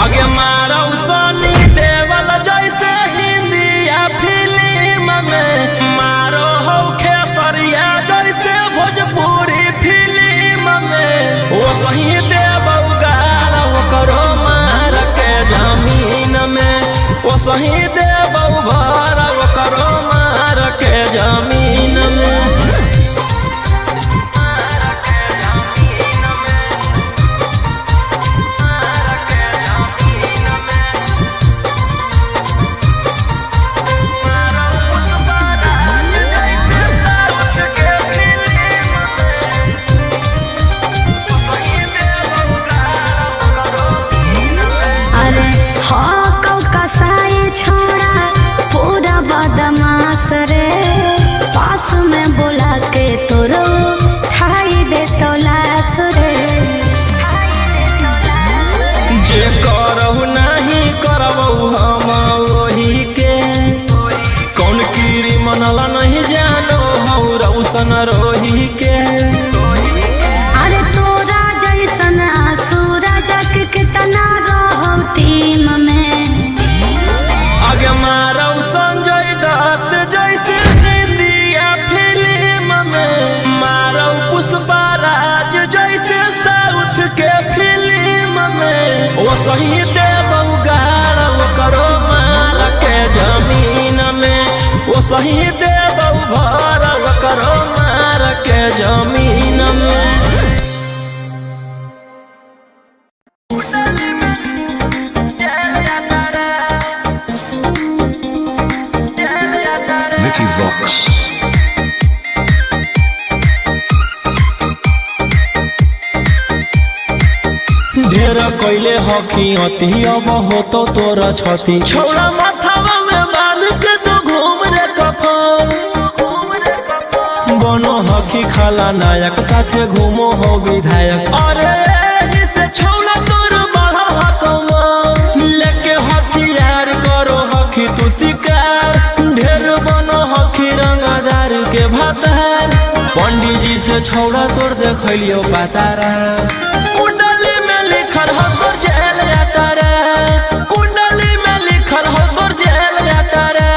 आगे मारो सनी देवल जैसे हिंदी या फिल्म में, मारो हो खेसरिया जैसे भोजपुरी फिल्म में। वो सही देवल गाल करो मार के जमीन में, वो सही देवल भर करो मार के जमीन में। बदमाश रे पास में बोला के तोरो ठाई दे तो लाश रे। जे करहु नहीं करबहु हम वही के, कौन कीरी मनला नहीं जानो हौ रौशन रोही के। अरे तोरा जैसन सूरज के कितना रहो टीम में। आगे मारो संजय दत्त जैसे इंडिया फिल्म में, मारो पुष्पराज जैसे साउथ के फिल्म में। वो सही देवौ गाड़ करो मार के जमीन में, वो सही देवौ भर करो मार के जमीन में। Vicky Vox. ढेर कैले हकी अति अब हो तो तोरा छती, छौड़ा माथावा में बांध के तो घूम रे कफन। बनो हकी खाला नायक साथे घूमो हो विधायक। अरे जिसे छौड़ा तोर बढ़ा हकमा, लेके हथियार करो हकी तू शिकार। ढेर बनो हकी रंगदार के भातार, पंडित जी से छौड़ा तोर देखलियो पातारा। कुंडली में लिखल हो तोर जेल जाता रे, कुंडली में लिखल हो तोर जेल जाता रे।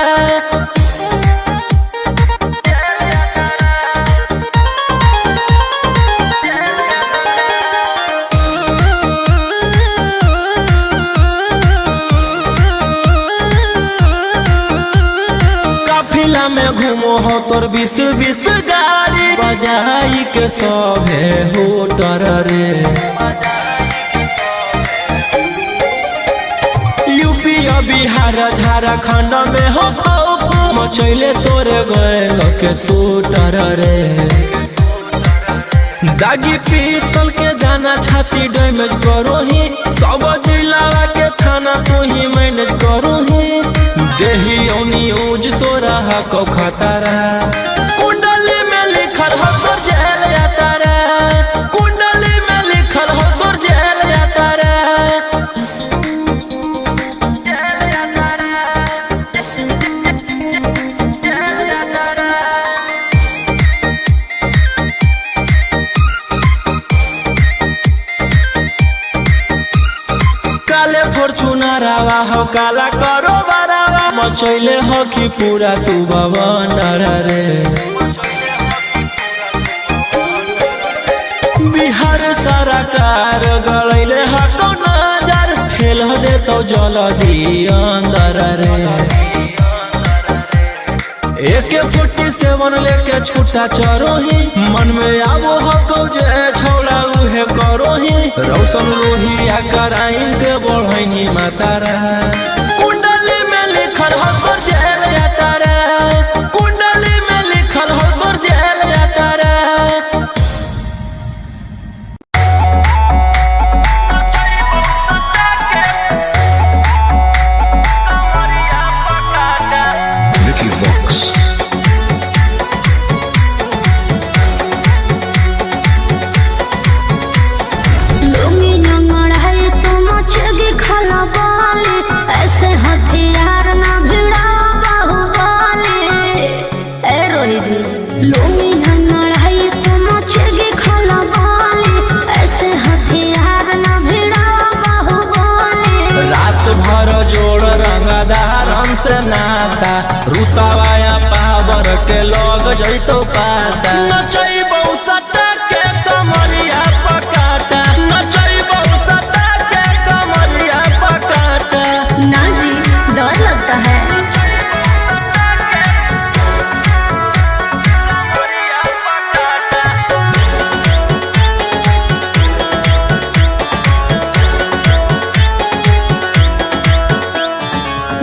काफिला में घूमो हो तोर 20-20 गाड़ी, बजाई के सभे होटर रे। यूपी बिहार झारखंड में हो खौफ, मचैले तोरे गैंग के शूटर रे। दागी पीतल के दाना छाती डैमेज करो ही, सब जिला के थाना तू ही मैनेज करो ही। देही न्यूज तोरा हको खतरा, कुंडली में लिखल हो तोर जेल जाता रे, कुंडली में लिखल हो तोर जेल जाता रे। काले फॉर्च्यूनर आवा हो काला करो बरावा, मचैले हो कि पूरा तू बवंडर रे। बिहार सरकार गलैले हको नजर, फेल दे तो जल्दी अंदर रे। AK-47 लेके छूटा चरो ही, मन में आवो हको जे छौड़ा उहे करो ही। रौशन रोहिया कराइन के बढ़ैनी मातारा, कुंडली में लिखल हो तोर जेल जाता रे, कुंडली में लिखल हो तोर जेल जाता रे। Vicky Vox. लुंगी नंगड़ है तो मचेगी खला बाली, ऐसे हथियार ना भिड़ा रुतावाया पावर के लग जैतो पाता नचैबौ सटा के कमरिया पकाटा नचैबौ सटा के कमरिया पकाटा। ना जी, डर लगता है।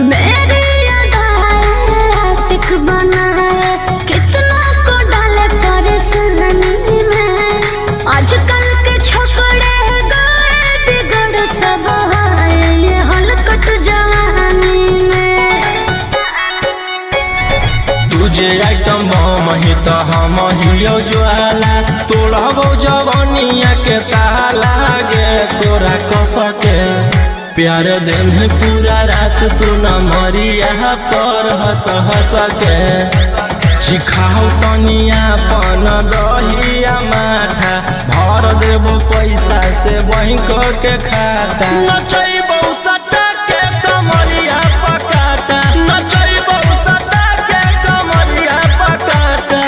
मेरी अदाएं आशिक बनाए, कितना को डाले परेशानी में। आजकल के छोकरे गए बिगड़ सब है ये हलकट जवानी में। तुझे आइटम बम ही तो हम हियो ज्वाला तोड़बो जवानिया के ताला गे तोरा कस के प्यार दिन पूरा रात तू न मरिया पर हंस हंस के चिखाओ तनिया पन दहिया माथा भर देबो पैसा से बैंक के खाता नचैबौ सटा के कमरिया पकाटा नचैबौ सटा के कमरिया पकाटा।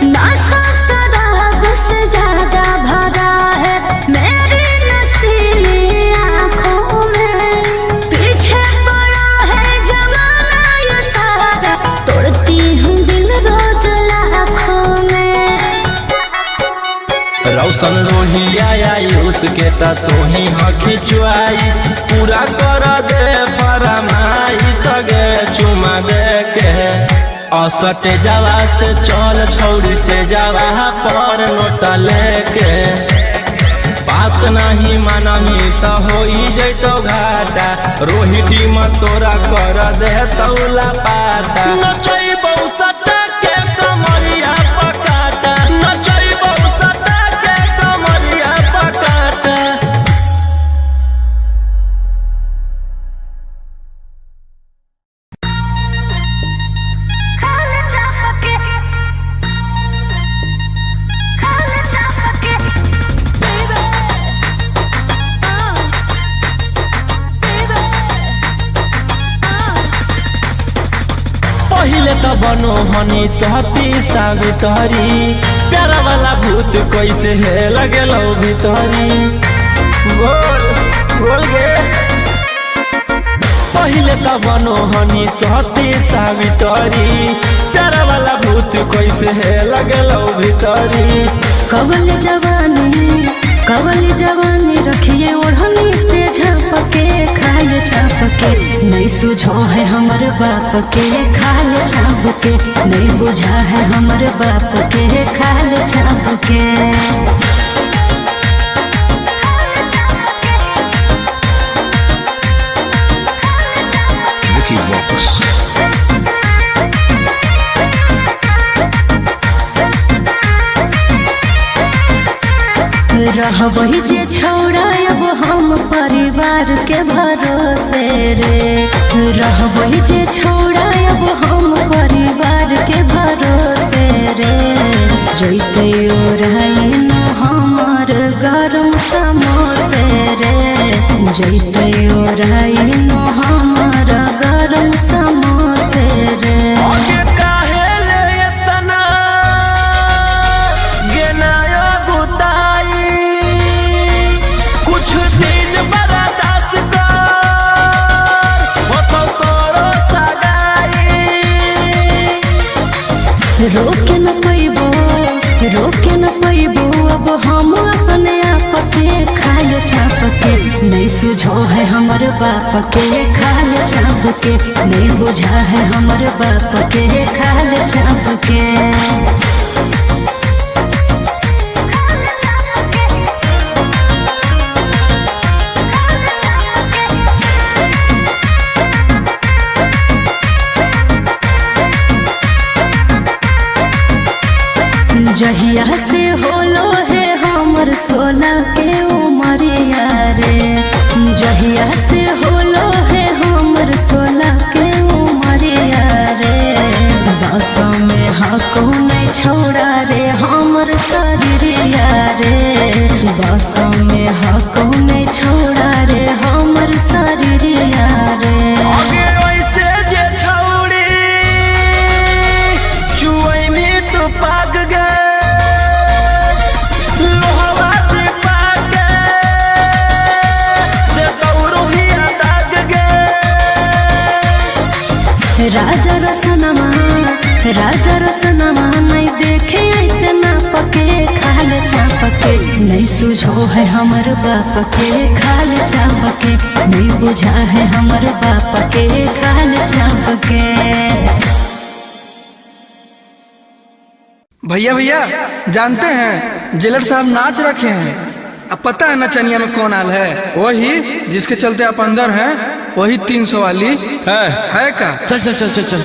नशा शराब से ज्यादा भरा है मेरी नशीली आँखों में। पीछे पड़ा है जमाना ये सारा, तोड़ती हूँ दिल रोज लाखों में। रौशन रोहिया उसके ता तू ही हकी च्वाइस पूरा कर दे फरमाइश गे चुमा दे के असटे जावा से चल छौड़ी से जावा पर नोट लेके बात नहीं मानमी तो हो जैतो घाटा रोहिटी में तोरा कर दे तौला पाता नचैबौ सटा के कमरिया पकाटा नचैबौ सटा के कमरिया पकाटा। पहिले त बनो हनी सहती सावित्री प्यारा वाला भूत कैसे है लगेलो भितरी बोल बोल गे। पहिले त बनो हनी सहती सावित्री प्यारा वाला भूत कैसे है लगेलो भितरी। कवल जवानी रखिए ओढ़नी से झपके खाए चापके। नहीं सुझो है हमर बाप के खाल छाप के, नहीं बुझा है हमर बाप के खाल छाप के। Vicky Vox. रहबही जे छौड़ा अब हम परिवार के भरोसे रे। रहबही जे छौड़ा अब हम परिवार के भरोसे रे। जैते ओराइन हमर गरम समोसे रे। जैते ओराइन हमर गरम समोसे रे। रोके न पैबो अब हम अपने आप के खाल छाप के। नहीं सुझो है हमर बाप के खाल छाप के, नहीं बुझा है हमर बाप के खाल छाप के। जहिया से होलो है हमर 16 के उमरिया रे। जहिया से होलो है हमर 16 के उमरिया बसों में हको में छोड़ा रे हमर शरीरिया रे। आगे वैसे जे छौड़ी चुई में तो पाग गए लोहवा से पाग गए दौड़िया दाग गए। राजा रसनमा नहीं देखे ऐसे ना पके खाल चापके। नहीं सुझो है हमर बाप के खाल चापके। नहीं बुझा है हमर बाप के खाल चापके। भैया भैया जानते हैं जेलर साहब नाच रखे हैं। अब पता है नचनिया में कौन आल है? वही जिसके चलते आप अंदर हैं, वही 300 वाली है का? चल चल चल चल चल